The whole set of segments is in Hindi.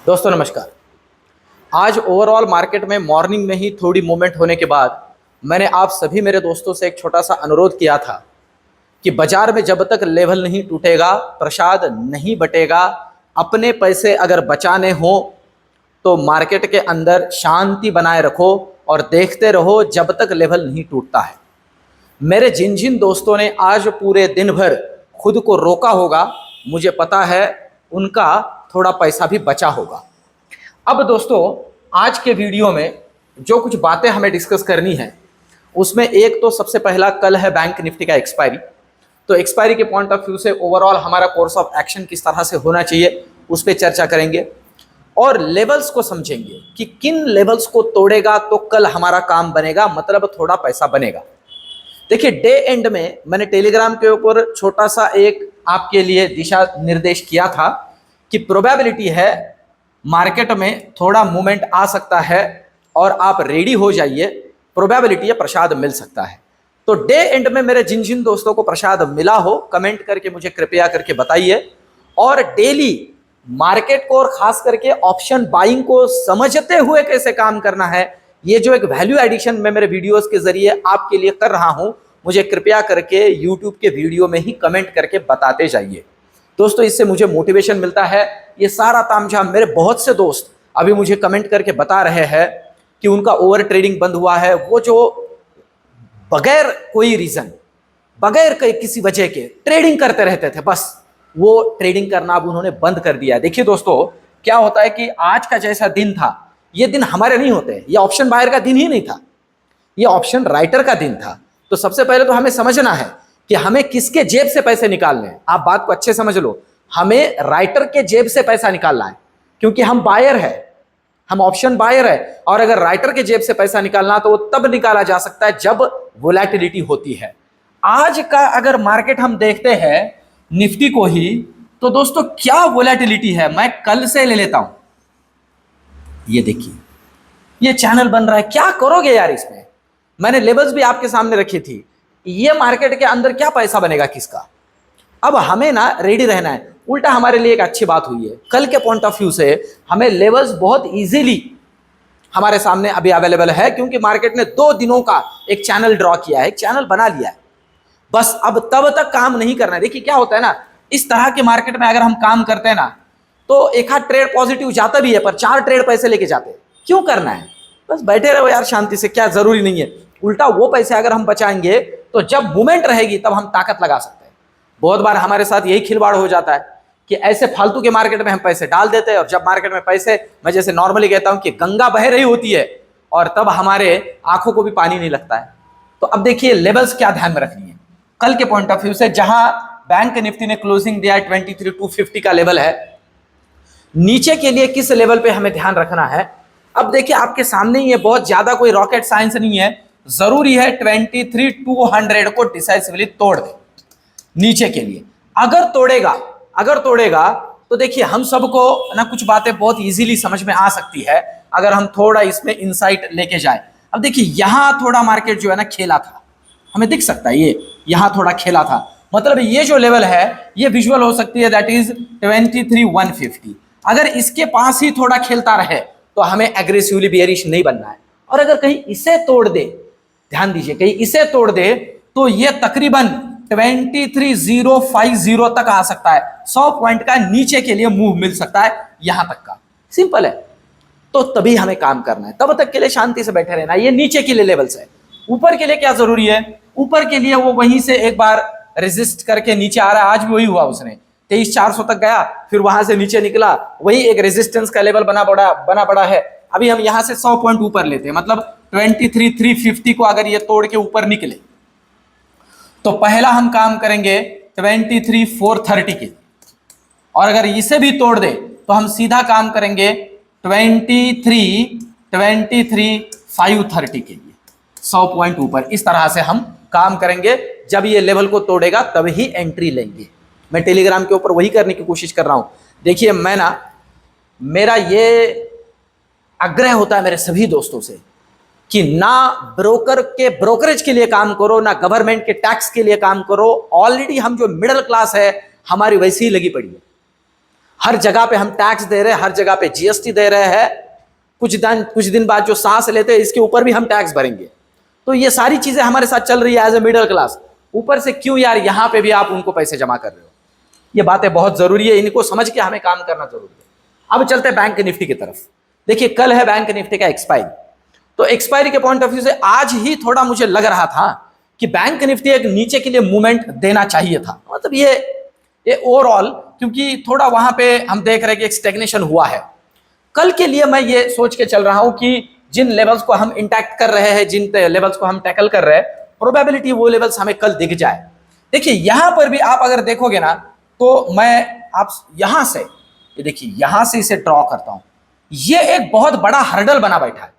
दोस्तों नमस्कार। आज ओवरऑल मार्केट में मॉर्निंग में ही थोड़ी मूवमेंट होने के बाद मैंने आप सभी मेरे दोस्तों से एक छोटा सा अनुरोध किया था कि बाजार में जब तक लेवल नहीं टूटेगा, प्रसाद नहीं बटेगा, अपने पैसे अगर बचाने हो तो मार्केट के अंदर शांति बनाए रखो और देखते रहो जब तक लेवल नहीं टूटता है। मेरे जिन जिन दोस्तों ने आज पूरे दिन भर खुद को रोका होगा, मुझे पता है उनका थोड़ा पैसा भी बचा होगा। अब दोस्तों, आज के वीडियो में जो कुछ बातें हमें डिस्कस करनी है उसमें एक तो सबसे पहला कल है बैंक निफ्टी का एक्सपायरी। तो एक्सपायरी के पॉइंट ऑफ व्यू से ओवरऑल हमारा कोर्स ऑफ एक्शन किस तरह से होना चाहिए उस पर चर्चा करेंगे और लेवल्स को समझेंगे कि किन लेवल्स को तोड़ेगा तो कल हमारा काम बनेगा, मतलब थोड़ा पैसा बनेगा। देखिए, डे एंड में मैंने टेलीग्राम के ऊपर छोटा सा एक आपके लिए दिशा निर्देश किया था कि प्रोबेबिलिटी है मार्केट में थोड़ा मूवमेंट आ सकता है और आप रेडी हो जाइए, प्रोबेबिलिटी है प्रसाद मिल सकता है। तो डे एंड में मेरे जिन जिन दोस्तों को प्रसाद मिला हो कमेंट करके मुझे कृपया करके बताइए। और डेली मार्केट को और खास करके ऑप्शन बाइंग को समझते हुए कैसे काम करना है, ये जो एक वैल्यू एडिशन मैं मेरे वीडियोस के जरिए आपके लिए कर रहा हूं, मुझे कृपया करके यूट्यूब के वीडियो में ही कमेंट करके बताते जाइए। दोस्तों, इससे मुझे मोटिवेशन मिलता है। ये सारा तामझाम मेरे बहुत से दोस्त अभी मुझे कमेंट करके बता रहे हैं कि उनका ओवर ट्रेडिंग बंद हुआ है। वो जो बगैर कोई रीजन, बगैर किसी वजह के ट्रेडिंग करते रहते थे, बस वो ट्रेडिंग करना अब उन्होंने बंद कर दिया है। देखिए दोस्तों, क्या होता है कि आज का जैसा दिन था, ये दिन हमारे नहीं होते। ये ऑप्शन बायर का दिन ही नहीं था, ये ऑप्शन राइटर का दिन था। तो सबसे पहले तो हमें समझना है कि हमें किसके जेब से पैसे निकालने हैं। आप बात को अच्छे समझ लो, हमें राइटर के जेब से पैसा निकालना है, क्योंकि हम बायर है, हम ऑप्शन बायर है। और अगर राइटर के जेब से पैसा निकालना तो वो तब निकाला जा सकता है जब वोलेटिलिटी होती है। आज का अगर मार्केट हम देखते हैं निफ्टी को ही, तो दोस्तों क्या वोलेटिलिटी है, मैं कल से ले लेता हूं। ये देखिए, ये चैनल बन रहा है, क्या करोगे यार इसमें। मैंने लेवल्स भी आपके सामने रखी थी। ये मार्केट के अंदर क्या पैसा बनेगा किसका। अब हमें ना रेडी रहना है। उल्टा हमारे लिए एक अच्छी बात हुई है, कल के पॉइंट ऑफ व्यू से हमें लेवल्स बहुत इजीली हमारे सामने अभी अवेलेबल है, क्योंकि मार्केट ने 2 दिनों का एक चैनल ड्रॉ किया है, एक चैनल बना लिया है। बस अब तब तक काम नहीं करना है। देखिए क्या होता है ना, इस तरह के मार्केट में अगर हम काम करते हैं ना, तो एक आध ट्रेड पॉजिटिव जाता भी है, पर 4 ट्रेड पैसे लेके जाते हैं। क्यों करना है, बस बैठे रहो यार शांति से, क्या जरूरी नहीं है। उल्टा वो पैसे अगर हम बचाएंगे तो जब मूवमेंट रहेगी तब हम ताकत लगा सकते हैं। बहुत बार हमारे साथ यही खिलवाड़ हो जाता है कि ऐसे फालतू के मार्केट में हम पैसे डाल देते हैं, और जब मार्केट में पैसे, मैं जैसे नॉर्मली कहता हूं कि गंगा बह रही होती है और तब हमारे आंखों को भी पानी नहीं लगता है। तो अब देखिए लेवल्स क्या ध्यान में रखनी है कल के पॉइंट ऑफ व्यू से। जहां बैंक निफ्टी ने क्लोजिंग दिया है 23,250 का लेवल है, नीचे के लिए किस लेवल पे हमें ध्यान रखना है। अब देखिए आपके सामने ही है, बहुत ज्यादा कोई रॉकेट साइंस नहीं है। जरूरी है 23,200 को डिसाइसिवली तोड़ दे नीचे के लिए। अगर तोड़ेगा तो देखिए हम सबको ना कुछ बातें बहुत इजीली समझ में आ सकती है अगर हम थोड़ा इसमें इंसाइट लेके जाए। अब देखिए यहां थोड़ा मार्केट जो है ना खेला था, हमें दिख सकता है ये यहां थोड़ा खेला था, मतलब ये जो लेवल है ये विजुअल हो सकती है, दैट इज 23,150। अगर इसके पास ही थोड़ा खेलता रहे तो हमें एग्रेसिवली बेयरिश नहीं बनना है। और अगर कहीं इसे तोड़ दे, ध्यान दीजिए, कहीं इसे तोड़ दे तो ये तकरीबन 23,050 तक आ सकता है। 100 पॉइंट का नीचे के लिए मूव मिल सकता है, यहां तक का। सिंपल है। तो तभी हमें काम करना है, तब तक के लिए शांति से बैठे रहना। ये नीचे के लिए लेवल्स है। ऊपर के लिए क्या जरूरी है, ऊपर के लिए वो वहीं से एक बार रेजिस्ट करके नीचे आ रहा है। आज भी वही हुआ, उसने 23,400 तक गया, फिर वहां से नीचे निकला, वही एक रेजिस्टेंस का लेवल बना पड़ा है। अभी हम यहां से 100 पॉइंट ऊपर लेते हैं, मतलब 23,350 को अगर ये तोड़ के ऊपर निकले तो पहला हम काम करेंगे 23,430 के, और अगर इसे भी तोड़ दे तो हम सीधा काम करेंगे 23,530 के लिए, 100 पॉइंट ऊपर। इस तरह से हम काम करेंगे। जब ये लेवल को तोड़ेगा तब ही एंट्री लेंगे। मैं टेलीग्राम के ऊपर वही करने की कोशिश कर रहा हूं। देखिए मेरा ये आग्रह होता है मेरे सभी दोस्तों से कि ना ब्रोकर के ब्रोकरेज के लिए काम करो, ना गवर्नमेंट के टैक्स के लिए काम करो। ऑलरेडी हम जो मिडिल क्लास है हमारी वैसी ही लगी पड़ी है। हर जगह पे हम टैक्स दे रहे हैं, हर जगह पे जीएसटी दे रहे हैं, कुछ दिन बाद जो सांस लेते हैं इसके ऊपर भी हम टैक्स भरेंगे। तो ये सारी चीजें हमारे साथ चल रही है एज ए मिडिल क्लास। ऊपर से क्यों यार यहां पे भी आप उनको पैसे जमा कर रहे हो? ये बातें बहुत जरूरी है, इनको समझ के हमें काम करना जरूरी है। अब चलते हैं बैंक निफ्टी की तरफ। देखिए कल है बैंक निफ्टी का एक्सपायरी, तो एक्सपायरी के पॉइंट ऑफ व्यू से आज ही थोड़ा मुझे लग रहा था कि बैंक निफ्टी एक नीचे के लिए मूवमेंट देना चाहिए था। मतलब ये ओवरऑल, क्योंकि थोड़ा वहां पे हम देख रहे हैं कि एक स्टेग्नेशन हुआ है। कल के लिए मैं ये सोच के चल रहा हूं कि जिन लेवल्स को हम इंटैक्ट कर रहे हैं, जिन लेवल्स को हम टैकल कर रहे हैं, प्रोबेबिलिटी वो लेवल्स हमें कल दिख जाए। देखिए यहां पर भी आप अगर देखोगे ना, तो मैं आप यहां से, ये देखिए यहां से इसे ड्रॉ करता हूं, ये एक बहुत बड़ा हर्डल बना बैठा है।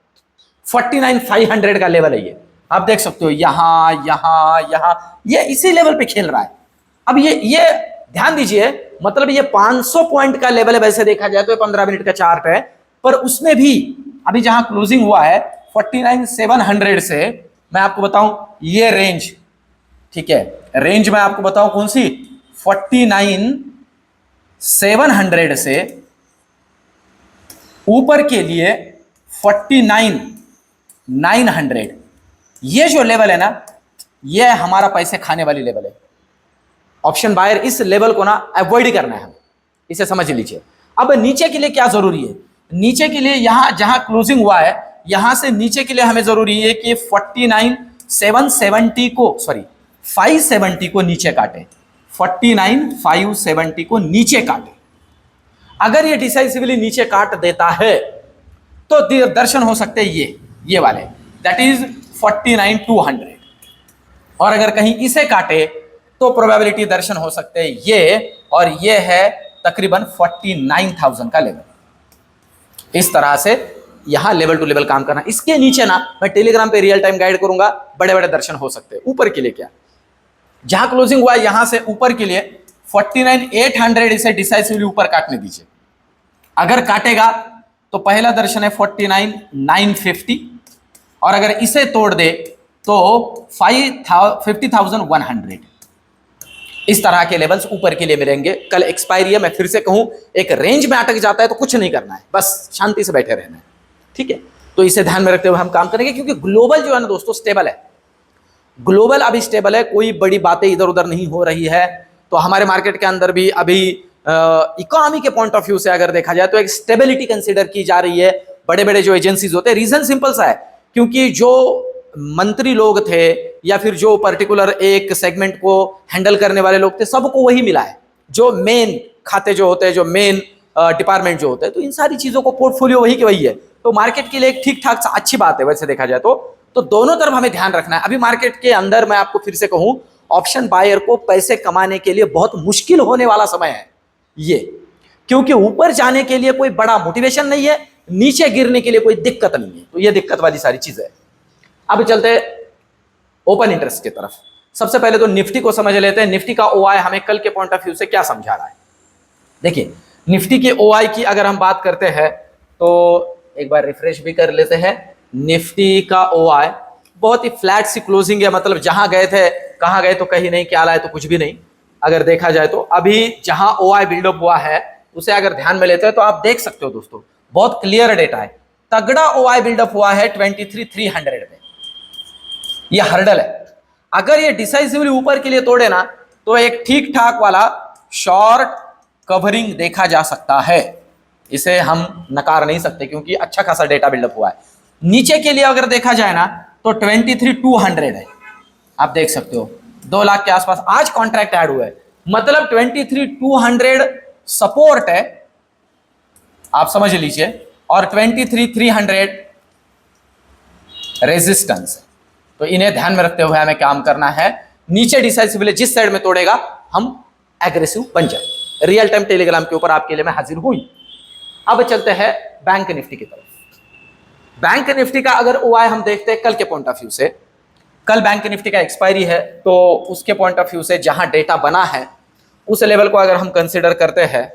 49,500 का लेवल है ये, आप देख सकते हो यहां यहां यहां, ये इसी लेवल पे खेल रहा है। अब ये ध्यान दीजिए, मतलब ये 500 पॉइंट का लेवल है वैसे देखा जाए तो, 15 मिनट का चार्ट है, पर उसमें भी अभी जहां क्लोजिंग हुआ है 49,700 से, मैं आपको बताऊं ये रेंज, ठीक है, रेंज मैं आपको बताऊं कौन सी, 49,700 से ऊपर के लिए 49,900, ये जो लेवल है ना, ये हमारा पैसे खाने वाली लेवल है। ऑप्शन बायर इस लेवल को ना अवॉइड करना है, इसे समझ लीजिए। अब नीचे के लिए क्या जरूरी है, नीचे के लिए यहां जहां क्लोजिंग हुआ है, यहां से नीचे के लिए हमें जरूरी है कि 570 को नीचे काटे, 49,570 को नीचे काटे। अगर ये डिसाइसिवली नीचे काट देता है तो दर्शन हो सकते हैं ये वाले, दैट इज 49,200, और अगर कहीं इसे काटे तो प्रोबेबिलिटी दर्शन हो सकते हैं ये, और ये है तकरीबन 49,000 का लेवल। इस तरह से यहां लेवल टू लेवल काम करना। इसके नीचे ना मैं टेलीग्राम पे रियल टाइम गाइड करूंगा, बड़े बड़े दर्शन हो सकते हैं। ऊपर के लिए क्या, जहां क्लोजिंग हुआ यहां से ऊपर के लिए 49,800, इसे डिसाइसिवली ऊपर काटने दीजिए। अगर काटेगा तो पहला दर्शन है 49,950, और अगर इसे तोड़ दे तो 50,100। इस तरह के लेवल्स ऊपर के लिए मिलेंगे। कल एक्सपायरी है, मैं फिर से कहूं, एक रेंज में अटक जाता है तो कुछ नहीं करना है, बस शांति से बैठे रहना है, ठीक है। तो इसे ध्यान में रखते हुए हम काम करेंगे, क्योंकि ग्लोबल जो है ना दोस्तों स्टेबल है, ग्लोबल अभी स्टेबल है, कोई बड़ी बातें इधर उधर नहीं हो रही है। तो हमारे मार्केट के अंदर भी अभी इकोनॉमी के पॉइंट ऑफ व्यू से अगर देखा जाए तो एक स्टेबिलिटी कंसीडर की जा रही है। बड़े बड़े जो एजेंसीज होते हैं, रीजन सिंपल सा है, क्योंकि जो मंत्री लोग थे या फिर जो पर्टिकुलर एक सेगमेंट को हैंडल करने वाले लोग थे, सबको वही मिला है। जो मेन खाते जो होते हैं, जो मेन डिपार्टमेंट जो होते हैं, तो इन सारी चीजों को पोर्टफोलियो वही के वही है। तो मार्केट के लिए एक ठीक ठाक अच्छी बात है वैसे देखा जाए तो दोनों तरफ हमें ध्यान रखना है। अभी मार्केट के अंदर मैं आपको फिर से कहूं, ऑप्शन बायर को पैसे कमाने के लिए बहुत मुश्किल होने वाला समय है ये, क्योंकि ऊपर जाने के लिए कोई बड़ा मोटिवेशन नहीं है, नीचे गिरने के लिए कोई दिक्कत नहीं है। तो ये दिक्कत वाली सारी चीजें है। अब चलते ओपन इंटरेस्ट की तरफ। सबसे पहले तो निफ्टी को समझ लेते हैं, निफ्टी का ओआई हमें कल के पॉइंट ऑफ व्यू से क्या समझा रहा है। देखिए निफ्टी के ओआई की अगर हम बात करते हैं तो एक बार रिफ्रेश भी कर लेते हैं। निफ्टी का ओआई बहुत ही फ्लैट सी क्लोजिंग है, मतलब जहां गए थे कहां गए तो कहीं नहीं, क्या लाए तो कुछ भी नहीं। अगर देखा जाए तो अभी जहां ओआई बिल्डअप हुआ है उसे अगर ध्यान में लेते हैं तो आप देख सकते हो दोस्तों, बहुत क्लियर डेटा है। तगड़ा ओआई बिल्डअप हुआ है 23,300 पे, ये हर्डल है। अगर ये डिसाइसिवली ऊपर के लिए तोड़े ना तो एक ठीक ठाक वाला शॉर्ट कवरिंग देखा जा सकता है, इसे हम नकार नहीं सकते क्योंकि अच्छा खासा डेटा बिल्डअप हुआ है। नीचे के लिए अगर देखा जाए ना तो 23,200 है, आप देख सकते हो 2 लाख के आसपास आज कॉन्ट्रैक्ट ऐड हुआ है, मतलब 23,200 सपोर्ट है, आप समझ लीजिए, और 23,300 रेजिस्टेंस है। तो इन्हें ध्यान में रखते हुए हमें काम करना है। नीचे डिसाइसिवली जिस साइड में तोड़ेगा हम एग्रेसिव बन जाए। रियल टाइम टेलीग्राम के ऊपर आपके लिए मैं हाजिर हुई। अब चलते हैं बैंक निफ्टी की तरफ। बैंक निफ्टी का अगर ओआई हम देखते हैं कल के पॉइंट ऑफ व्यू से, कल बैंक निफ्टी का एक्सपायरी है, तो उसके पॉइंट ऑफ व्यू से जहां डेटा बना है उस लेवल को अगर हम कंसिडर करते हैं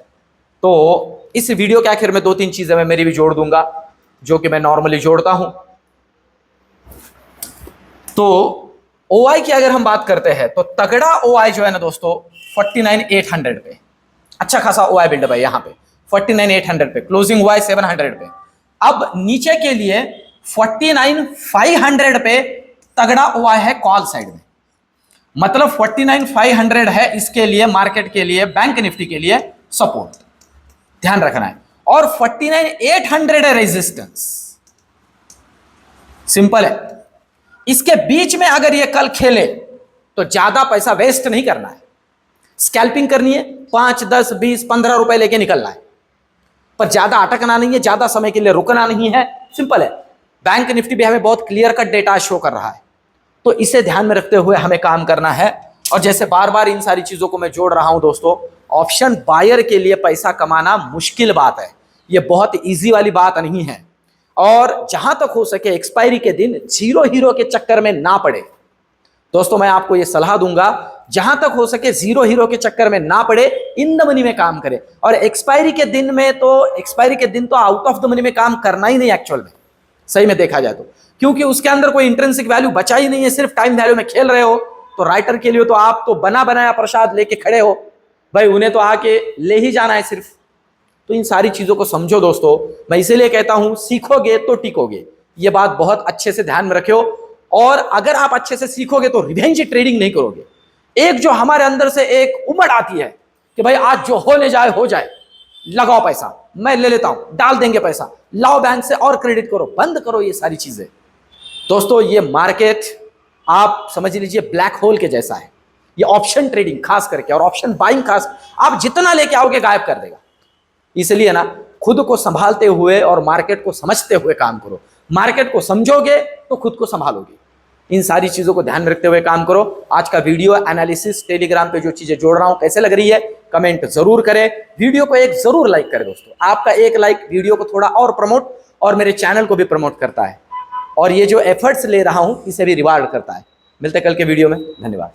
तो इस वीडियो के आखिर में 2-3 चीजें मैं मेरी भी जोड़ दूंगा जो कि मैं नॉर्मली जोड़ता हूं। तो ओआई की अगर हम बात करते हैं तो तगड़ा ओआई जो है ना दोस्तों 49,800 पे, अच्छा खासा ओआई बिल्डअप है यहाँ पे 49,800 पे, क्लोजिंग हुआ है 700 पे। अब नीचे के लिए 49,500 पे तगड़ा ओआई है कॉल साइड में, मतलब 49,500 है इसके लिए, मार्केट के लिए, बैंक निफ्टी के लिए सपोर्ट, ध्यान रखना है। और 49,800 है रेजिस्टेंस। सिंपल है, इसके बीच में अगर ये कल खेले तो ज्यादा पैसा वेस्ट नहीं करना है। स्कैल्पिंग करनी है, 5, 10, 20, 15 रुपए लेके निकलना है, पर ज्यादा अटकना नहीं है, ज्यादा समय के लिए रुकना नहीं है। सिंपल है। बैंक निफ्टी भी हमें बहुत क्लियर कट डेटा शो कर रहा है, तो इसे ध्यान में रखते हुए हमें काम करना है। और जैसे बार बार इन सारी चीजों को मैं जोड़ रहा हूं दोस्तों, ऑप्शन बायर के लिए पैसा कमाना मुश्किल बात है, यह बहुत इजी वाली बात नहीं है। और जहां तक हो सके एक्सपायरी के दिन जीरो हीरो के चक्कर में ना पड़े दोस्तों, मैं आपको यह सलाह दूंगा, जहां तक हो सके जीरो हीरो के चक्कर में ना पड़े, इन द मनी में काम करें। और एक्सपायरी के दिन तो आउट ऑफ द मनी में काम करना ही नहीं एक्चुअल में, सही में देखा जाए तो, क्योंकि उसके अंदर कोई इंट्रिंसिक वैल्यू बचा ही नहीं है, सिर्फ टाइम वैल्यू में खेल रहे हो। तो राइटर के लिए तो आप तो बना बनाया प्रसाद लेके खड़े हो भाई, उन्हें तो आके ले ही जाना है सिर्फ। तो इन सारी चीजों को समझो दोस्तों, मैं इसीलिए कहता हूं सीखोगे तो टिकोगे, ये बात बहुत अच्छे से ध्यान में रखियो। और अगर आप अच्छे से सीखोगे तो रिवेंज ट्रेडिंग नहीं करोगे। एक जो हमारे अंदर से एक उमड़ आती है कि भाई आज जो होने जाए हो जाए, लगाओ पैसा, मैं ले लेता हूं, डाल देंगे पैसा, लाओ बैंक से और क्रेडिट करो, बंद करो ये सारी चीजें। दोस्तों ये मार्केट आप समझ लीजिए ब्लैक होल के जैसा है, ये ऑप्शन ट्रेडिंग खास करके और ऑप्शन बाइंग खास, आप जितना लेके आओगे गायब कर देगा। इसलिए ना खुद को संभालते हुए और मार्केट को समझते हुए काम करो। मार्केट को समझोगे तो खुद को संभालोगे। इन सारी चीजों को ध्यान में रखते हुए काम करो। आज का वीडियो एनालिसिस टेलीग्राम पे जो चीजें जोड़ रहा हूं कैसे लग रही है कमेंट जरूर करें। वीडियो को एक जरूर लाइक करें दोस्तों, आपका एक लाइक वीडियो को थोड़ा और प्रमोट और मेरे चैनल को भी प्रमोट करता है, और ये जो एफर्ट्स ले रहा हूं इसे भी रिवार्ड करता है। मिलते कल के वीडियो में, धन्यवाद।